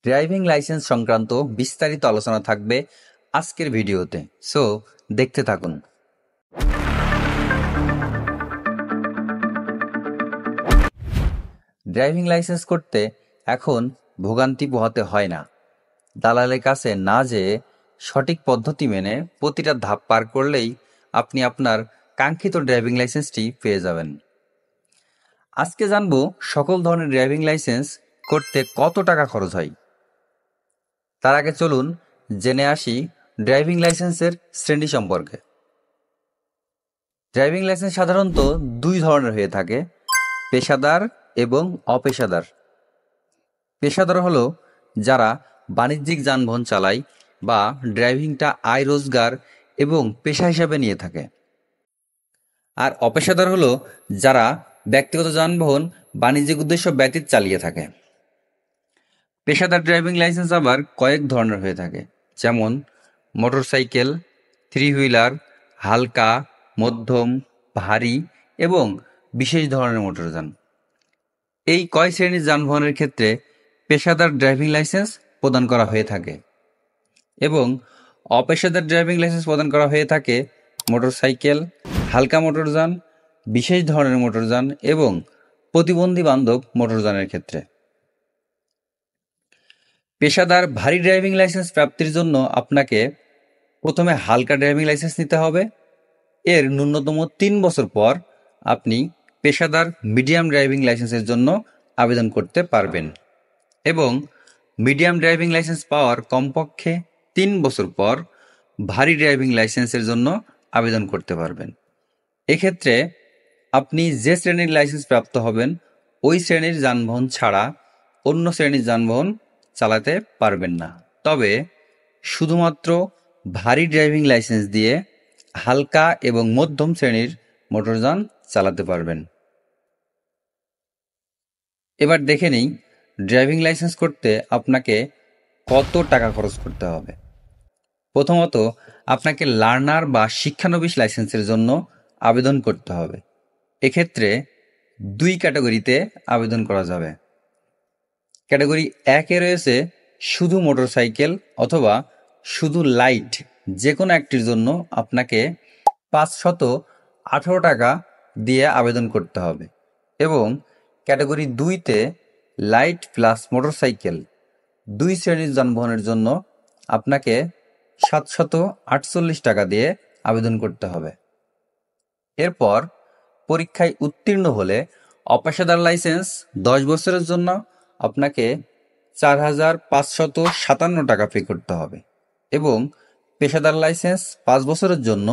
Driving licence সংক্রান্ত বিস্তারিত আলোচনা থাকবে আজকের ভিডিওতে, সো দেখতে থাকুন। ড্রাইভিং লাইসেন্স করতে এখন ভোগান্তি পোহাতে হয় না। দালালের কাছে না যেয়ে সঠিক পদ্ধতি মেনে প্রতিটা ধাপ পার করলেই আপনি আপনার কাঙ্ক্ষিত ড্রাইভিং লাইসেন্সটি পেয়ে যাবেন। আজকে জানবো সকল ধরনের ড্রাইভিং লাইসেন্স করতে কত টাকা খরচ হয়। তার আগে চলুন জেনে আসি ড্রাইভিং লাইসেন্সের শ্রেণী সম্পর্কে। ড্রাইভিং লাইসেন্স সাধারণত দুই ধরনের হয়ে থাকে, পেশাদার এবং অপেশাদার। পেশাদার হলো যারা বাণিজ্যিক যানবাহন চালায় বা ড্রাইভিংটা আয় রোজগার এবং পেশা হিসাবে নিয়ে থাকে। আর অপেশাদার হলো যারা ব্যক্তিগত যানবাহন বাণিজ্যিক উদ্দেশ্য ব্যতীত চালিয়ে থাকে। পেশাদার ড্রাইভিং লাইসেন্স আবার কয়েক ধরনের হয়ে থাকে, যেমন মোটরসাইকেল, থ্রি হুইলার, হালকা, মধ্যম, ভারী এবং বিশেষ ধরনের মোটরযান। এই কয় শ্রেণীর যানবাহনের ক্ষেত্রে পেশাদার ড্রাইভিং লাইসেন্স প্রদান করা হয়ে থাকে এবং অপেশাদার ড্রাইভিং লাইসেন্স প্রদান করা হয়ে থাকে মোটরসাইকেল, হালকা মোটরযান, বিশেষ ধরনের মোটরযান এবং প্রতিবন্ধী বান্ধব মোটরযানের ক্ষেত্রে। পেশাদার ভারী ড্রাইভিং লাইসেন্স প্রাপ্তির জন্য আপনাকে প্রথমে হালকা ড্রাইভিং লাইসেন্স নিতে হবে। এর ন্যূনতম 3 বছর পর আপনি পেশাদার মিডিয়াম ড্রাইভিং লাইসেন্সের জন্য আবেদন করতে পারবেন এবং মিডিয়াম ড্রাইভিং লাইসেন্স পাওয়ার কমপক্ষে 3 বছর পর ভারী ড্রাইভিং লাইসেন্সের জন্য আবেদন করতে পারবেন। এক্ষেত্রে আপনি যে শ্রেণীর লাইসেন্স প্রাপ্ত হবেন ওই শ্রেণীর যানবাহন ছাড়া অন্য শ্রেণীর যানবাহন চালাতে পারবেন না, তবে শুধুমাত্র ভারী ড্রাইভিং লাইসেন্স দিয়ে হালকা এবং মধ্যম শ্রেণীর মোটরযান চালাতে পারবেন। এবার দেখে নিই ড্রাইভিং লাইসেন্স করতে আপনাকে কত টাকা খরচ করতে হবে। প্রথমত আপনাকে লার্নার বা শিক্ষানবিশ লাইসেন্সের জন্য আবেদন করতে হবে। এক্ষেত্রে 2 ক্যাটাগরিতে আবেদন করা যাবে। ক্যাটাগরি 1-এ রয়েছে শুধু মোটরসাইকেল অথবা শুধু লাইট, যে কোনো একটির জন্য আপনাকে 518 টাকা দিয়ে আবেদন করতে হবে এবং ক্যাটাগরি 2-তে লাইট প্লাস মোটরসাইকেল 2 শ্রেণীর যানবাহনের জন্য আপনাকে 748 টাকা দিয়ে আবেদন করতে হবে। এরপর পরীক্ষায় উত্তীর্ণ হলে অপেশাদার লাইসেন্স 10 বছরের জন্য আপনাকে 4557 টাকা পে করতে হবে এবং পেশাদার লাইসেন্স 5 বছরের জন্য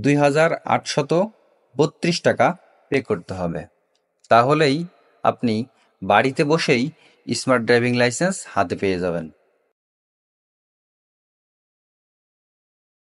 2832 টাকা পে করতে হবে। তাহলেই আপনি বাড়িতে বসেই স্মার্ট ড্রাইভিং লাইসেন্স হাতে পেয়ে যাবেন।